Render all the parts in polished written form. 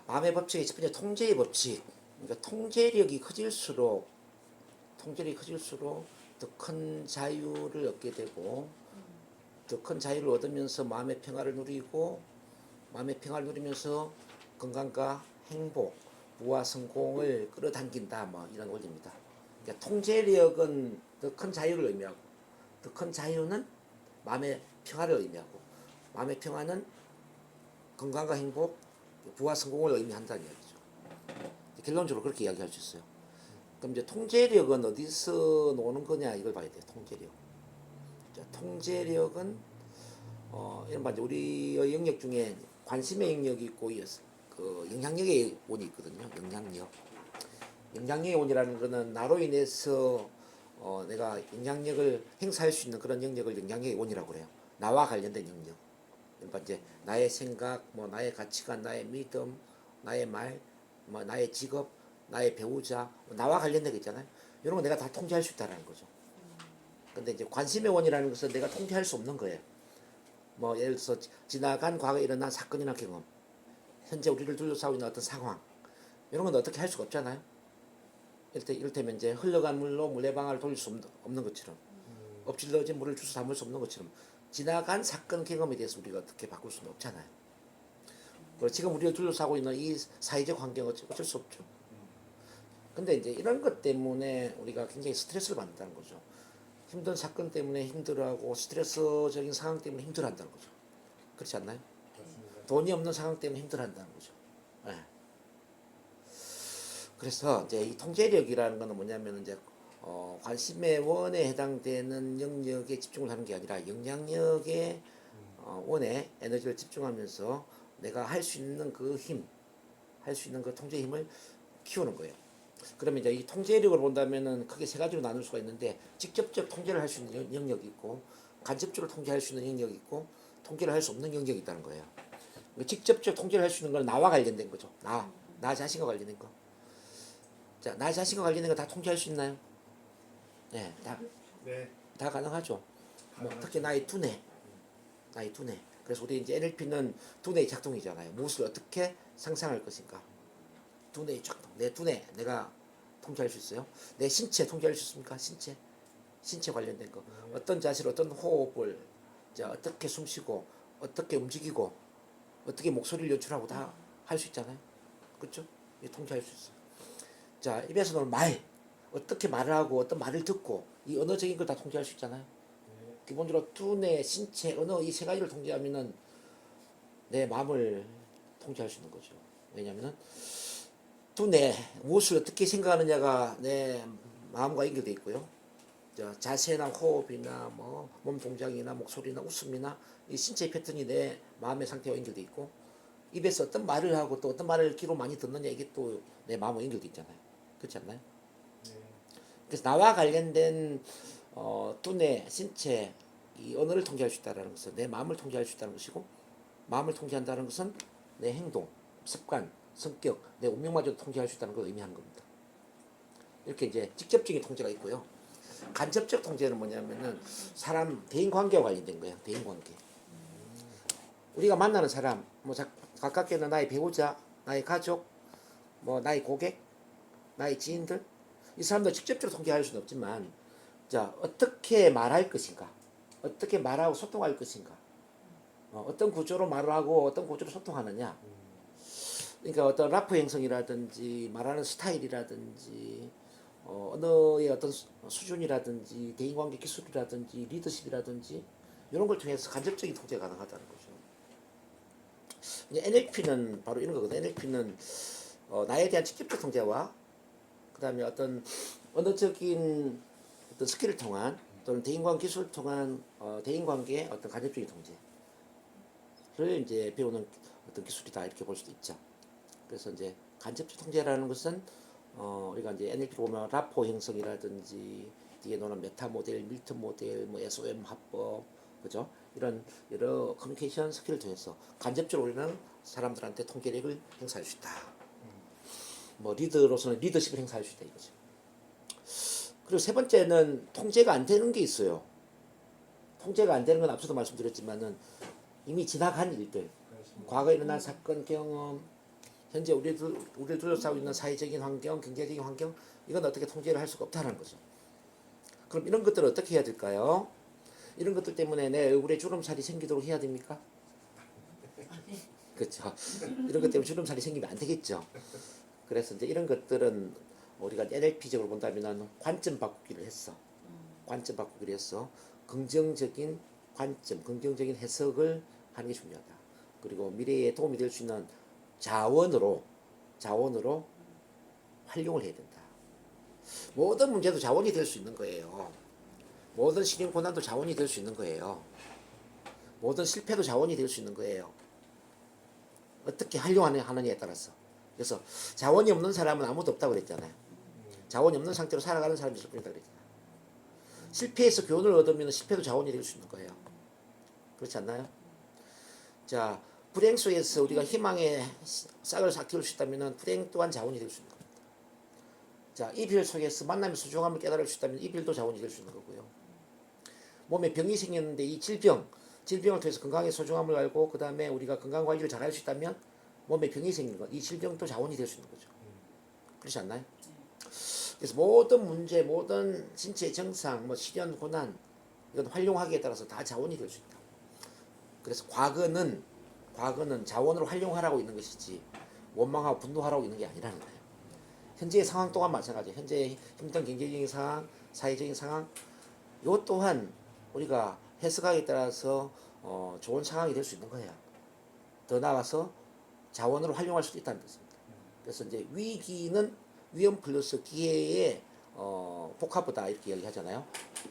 마음의 법칙이 첫 번째 통제의 법칙. 그러니까 통제력이 커질수록 더 큰 자유를 얻게 되고 더 큰 자유를 얻으면서 마음의 평화를 누리고 마음의 평화를 누리면서 건강과 행복, 부와 성공을 끌어당긴다. 뭐 이런 원리입니다. 그러니까 통제력은 더 큰 자유를 의미하고 더 큰 자유는 마음의 평화를 의미하고 마음의 평화는 건강과 행복, 부와 성공을 의미한다는 이야기죠. 결론적으로 그렇게 이야기할 수 있어요. 그럼 이제 통제력은 어디서 노는 거냐 이걸 봐야 돼요. 통제력. 자, 통제력은 이런 이제 우리의 영역 중에 관심의 영역이 있고 그 영향력의 원이 있거든요. 영향력의 원이라는 거는 나로 인해서 내가 영향력을 행사할 수 있는 그런 영역을 영향력의 원이라고 그래요. 나와 관련된 영역. 그러니까 이제 나의 생각, 뭐 나의 가치관, 나의 믿음, 나의 말, 뭐 나의 직업, 나의 배우자, 나와 관련된 게 있잖아요. 이런 거 내가 다 통제할 수 있다는 거죠. 근데 이제 관심의 원이라는 것은 내가 통제할 수 없는 거예요. 뭐 예를 들어서 지나간 과거에 일어난 사건이나 경험, 현재 우리를 둘러싸고 있는 어떤 상황, 이런 건 어떻게 할 수가 없잖아요. 이를테면 이제 흘러간 물로 물레방아를 돌릴 수 없는 것처럼, 엎질러진 물을 주워 담을 수 없는 것처럼 지나간 사건 경험에 대해서 우리가 어떻게 바꿀 수는 없잖아요. 그리고 지금 우리가 둘러싸고 있는 이 사회적 환경은 어쩔 수 없죠. 근데 이제 이런 것 때문에 우리가 굉장히 스트레스를 받는다는 거죠. 힘든 사건 때문에 힘들어하고 스트레스적인 상황 때문에 힘들어한다는 거죠. 그렇지 않나요? 맞습니다. 돈이 없는 상황 때문에 힘들어한다는 거죠. 네. 그래서 이제 이 통제력이라는 것은 뭐냐면 이제 관심의 원에 해당되는 영역에 집중을 하는 게 아니라 영향력의 원에 에너지를 집중하면서 내가 할 수 있는 그 힘, 할 수 있는 그 통제 힘을 키우는 거예요. 그러면 이제 이 통제력을 본다면은 크게 세 가지로 나눌 수가 있는데 직접적 통제를 할 수 있는 영역이 있고 간접적으로 통제할 수 있는 영역이 있고 통제를 할 수 없는 영역이 있다는 거예요. 직접적 통제를 할 수 있는 건 나와 관련된 거죠. 나 자신과 관련된 거. 자, 나 자신과 관련된 거 다 통제할 수 있나요? 네, 네. 다 가능하죠. 뭐 특히 나의 두뇌. 그래서 우리 이제 NLP는 두뇌의 작동이잖아요. 무엇을 어떻게 상상할 것인가. 두뇌의 작동. 내 두뇌 내가 통제할 수 있어요. 내 신체 통제할 수 있습니까? 신체 관련된 거. 어떤 자세로 어떤 호흡을 자, 어떻게 숨쉬고 어떻게 움직이고 어떻게 목소리를 연출하고 다 할 수 있잖아요. 그렇죠? 이 통제할 수 있어요. 자, 입에서 나오는 말 어떻게 말을 하고 어떤 말을 듣고 이 언어적인 걸 다 통제할 수 있잖아요. 기본적으로 두뇌, 신체, 언어 이 세 가지를 통제하면은 내 마음을 통제할 수 있는 거죠. 왜냐하면은 두뇌 무엇을 어떻게 생각하느냐가 내 마음과 연결돼 있고요. 자세나 호흡이나 뭐 몸 동작이나 목소리나 웃음이나 이 신체 패턴이 내 마음의 상태와 연결돼 있고 입에서 어떤 말을 하고 또 어떤 말을 귀로 많이 듣느냐 이게 또 내 마음과 연결돼 있잖아요. 그렇지 않나요? 그래서 나와 관련된 두뇌, 신체, 이 언어를 통제할 수 있다는 것은 내 마음을 통제할 수 있다는 것이고 마음을 통제한다는 것은 내 행동, 습관, 성격, 내 운명마저도 통제할 수 있다는 걸 의미하는 겁니다. 이렇게 이제 직접적인 통제가 있고요. 간접적 통제는 뭐냐면은 사람 대인 관계와 관련된 거예요. 대인 관계. 우리가 만나는 사람, 뭐 가깝게는 나의 배우자, 나의 가족, 뭐 나의 고객, 나의 지인들 이 사람들 직접적으로 통제할 수는 없지만 자 어떻게 말할 것인가, 어떻게 말하고 소통할 것인가, 어떤 구조로 말을 하고 어떤 구조로 소통하느냐. 그러니까 어떤 라프 형성이라든지 말하는 스타일이라든지 언어의 어떤 수준이라든지 대인관계 기술이라든지 리더십이라든지 이런 걸 통해서 간접적인 통제가 가능하다는 거죠. NLP는 바로 이런 거거든요. NLP는 나에 대한 직접적 통제와 그 다음에 어떤 언어적인 어떤 스킬을 통한 또는 대인관계 기술을 통한 대인관계의 어떤 간접적인 통제를 이제 배우는 어떤 기술이다 이렇게 볼 수도 있죠. 그래서 이제 간접적 통제라는 것은 우리가 이제 NLP 보면 라포 형성이라든지 뒤에 노는 메타 모델, 밀턴 모델, 뭐 SOM 합법, 그죠? 이런 여러 커뮤니케이션 스킬을 통해서 간접적으로 우리는 사람들한테 통제력을 행사할 수 있다. 뭐 리더로서는 리더십을 행사할 수 있다 이거죠. 그리고 세 번째는 통제가 안 되는 게 있어요. 통제가 안 되는 건 앞서도 말씀드렸지만은 이미 지나간 일들, 과거에 일어난 사건, 경험, 현재 우리를 둘러싸고 있는 사회적인 환경, 경제적인 환경, 이건 어떻게 통제를 할 수가 없다는 거죠. 그럼 이런 것들을 어떻게 해야 될까요? 이런 것들 때문에 내 얼굴에 주름살이 생기도록 해야 됩니까? 그렇죠. 이런 것 때문에 주름살이 생기면 안 되겠죠. 그래서 이제 이런 것들은 우리가 NLP적으로 본다면 관점 바꾸기를 했어. 관점 바꾸기를 했어. 긍정적인 관점, 긍정적인 해석을 하는 게 중요하다. 그리고 미래에 도움이 될 수 있는 자원으로 활용을 해야 된다. 모든 문제도 자원이 될 수 있는 거예요. 모든 실현 고난도 자원이 될 수 있는 거예요. 모든 실패도 자원이 될 수 있는 거예요. 어떻게 활용하느냐에 따라서. 그래서 자원이 없는 사람은 아무도 없다고 그랬잖아요. 자원이 없는 상태로 살아가는 사람이 있을 뿐이다 그랬잖아요. 실패에서 교훈을 얻으면 실패도 자원이 될 수 있는 거예요. 그렇지 않나요? 자, 불행 속에서 우리가 희망의 싹을 키울 수 있다면 불행 또한 자원이 될 수 있는 겁니다. 자, 이별 속에서 만남의 소중함을 깨달을 수 있다면 이별도 자원이 될 수 있는 거고요. 몸에 병이 생겼는데 이 질병을 통해서 건강의 소중함을 알고 그 다음에 우리가 건강 관리를 잘 할 수 있다면 몸에 병이 생긴 것, 이 질병도 자원이 될 수 있는 거죠. 그렇지 않나요? 그래서 모든 문제, 모든 신체 증상, 시련, 고난, 이건 활용하기에 따라서 다 자원이 될 수 있다. 그래서 과거는 자원으로 활용하라고 있는 것이지 원망하고 분노하라고 있는 게 아니라는 거예요. 현재의 상황 또한 마찬가지예요. 현재의 힘든 경제적인 상황, 사회적인 상황, 이것 또한 우리가 해석하기에 따라서 좋은 상황이 될 수 있는 거예요. 더 나아가서 자원으로 활용할 수도 있다는 뜻입니다. 그래서 이제 위기는 위험 플러스 기회의 복합이다 이렇게 이야기하잖아요.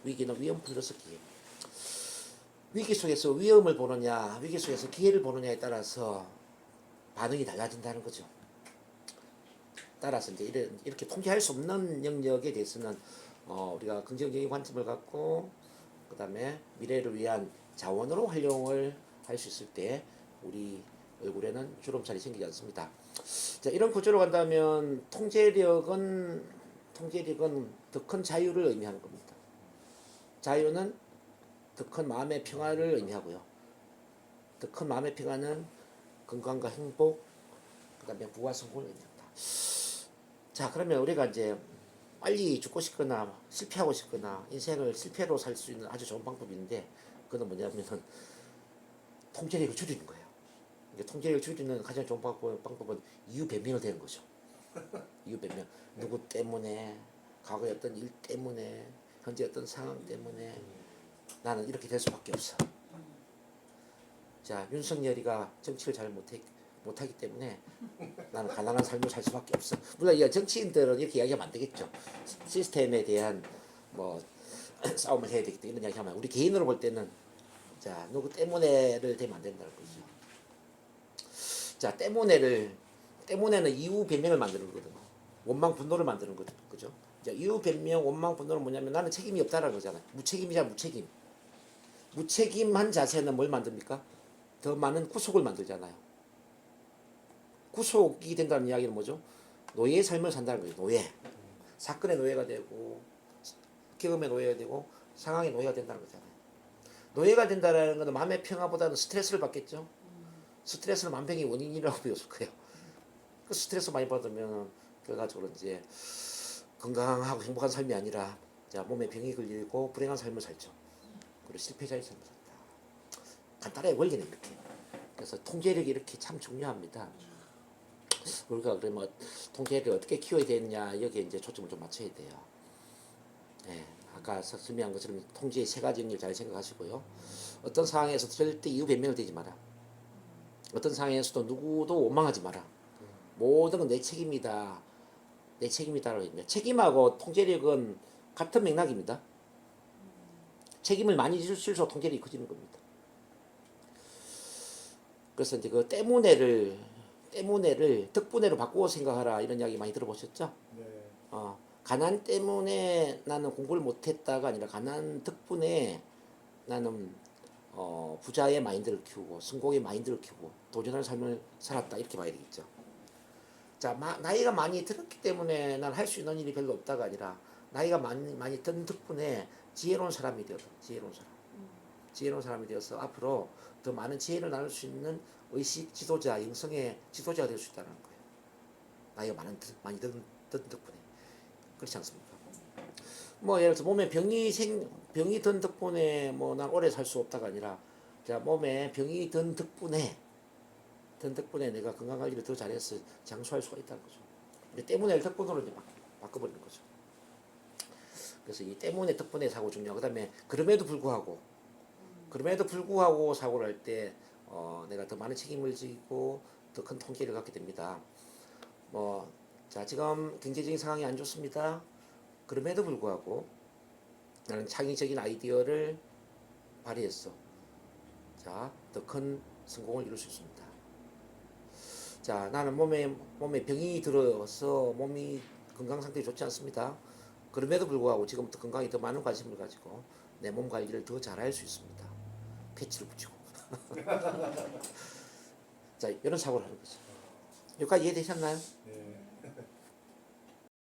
위기는 위험 플러스 기회. 위기 속에서 위험을 보느냐, 위기 속에서 기회를 보느냐에 따라서 반응이 달라진다는 거죠. 따라서 이제 이렇게 통제할 수 없는 영역에 대해서는 우리가 긍정적인 관점을 갖고 그 다음에 미래를 위한 자원으로 활용을 할 수 있을 때 우리 얼굴에는 주름살이 생기지 않습니다. 자, 이런 구조로 간다면 통제력은 더 큰 자유를 의미하는 겁니다. 자유는 더 큰 마음의 평화를 의미하고요. 더 큰 마음의 평화는 건강과 행복, 그 다음에 부와 성공을 의미합니다. 자, 그러면 우리가 이제 빨리 죽고 싶거나 실패하고 싶거나 인생을 실패로 살 수 있는 아주 좋은 방법이 있는데 그건 뭐냐면은 통제력을 줄이는 거예요. 통제력을 줄이는 가장 좋은 방법은 이유 변명을 되는 거죠. 이유 변명. 누구 때문에, 과거의 어떤 일 때문에, 현재 어떤 상황 때문에 나는 이렇게 될 수밖에 없어. 자, 윤석열이가 정치를 잘 못하기 때문에 나는 가난한 삶을 살 수밖에 없어. 물론 이 정치인들은 이렇게 이야기하면 안 되겠죠. 시스템에 대한 싸움을 해야 되기 때문에 이런 이야기하면 우리 개인으로 볼 때는 자, 누구 때문에를 되면 안 된다는 거죠. 자, 때문에는 이유 변명을 만드는 거거든요. 원망 분노를 만드는 거죠. 그죠? 자, 이유 변명, 원망 분노는 뭐냐면 나는 책임이 없다라는 거잖아요. 무책임이자 무책임. 무책임한 자세는 뭘 만듭니까? 더 많은 구속을 만들잖아요. 구속이 된다는 이야기는 뭐죠? 노예의 삶을 산다는 거죠. 노예. 사건의 노예가 되고 경험의 노예가 되고 상황의 노예가 된다는 거잖아요. 노예가 된다는 것은 마음의 평화보다는 스트레스를 받겠죠. 스트레스는 만병의 원인이라고 배웠을 거예요. 그 스트레스 많이 받으면 결과적으로 이제 건강하고 행복한 삶이 아니라 자, 몸에 병이 걸리고 불행한 삶을 살죠. 그리고 실패자의 삶을 산다. 간단하게 원리는 이렇게. 그래서 통제력이 이렇게 참 중요합니다. 우리가 그러면 통제력을 어떻게 키워야 되느냐 여기에 이제 초점을 좀 맞춰야 돼요. 네, 아까 설명한 것처럼 통제의 세 가지 영역을 잘 생각하시고요. 어떤 상황에서 절대 이유 변명을 되지 마라. 어떤 상황에서도 누구도 원망하지 마라. 모든 건 내 책임이다. 내 책임이다라고 합니다. 책임하고 통제력은 같은 맥락입니다. 책임을 많이 질수록 통제력이 커지는 겁니다. 그래서 이제 그 때문에를 덕분에로 바꾸어 생각하라 이런 이야기 많이 들어보셨죠? 네. 가난 때문에 나는 공부를 못했다가 아니라 가난 덕분에 나는 부자의 마인드를 키우고 성공의 마인드를 키우고 도전하는 삶을 살았다 이렇게 봐야 되겠죠. 자, 나이가 많이 들었기 때문에 난 할 수 있는 일이 별로 없다가 아니라 나이가 많이 든 덕분에 지혜로운 사람이 되어서 지혜로운 사람이 되어서 앞으로 더 많은 지혜를 나눌 수 있는 의식 지도자, 영성의 지도자가 될 수 있다는 거예요. 나이가 많이 든 덕분에. 그렇지 않습니까? 뭐 예를 들어서 몸에 병이 든 덕분에 뭐 난 오래 살 수 없다가 아니라 자 몸에 병이 든 덕분에 내가 건강 관리를 더 잘해서 장수할 수가 있다는 거죠. 근데 때문에 덕분으로 이제 바꿔버리는 거죠. 그래서 이 때문에 덕분에 사고 중요하고 그다음에 그럼에도 불구하고 사고를 할 때 내가 더 많은 책임을 지고 더 큰 통계를 갖게 됩니다. 뭐 자 지금 경제적인 상황이 안 좋습니다. 그럼에도 불구하고 나는 창의적인 아이디어를 발휘했어. 자, 더 큰 성공을 이룰 수 있습니다. 자, 나는 몸에 병이 들어서 몸이 건강 상태 좋지 않습니다. 그럼에도 불구하고 지금부터 건강에 더 많은 관심을 가지고 내 몸 관리를 더 잘할 수 있습니다. 패치를 붙이고. 자, 이런 사고를 하는 거죠. 여기까지 이해되셨나요? 네.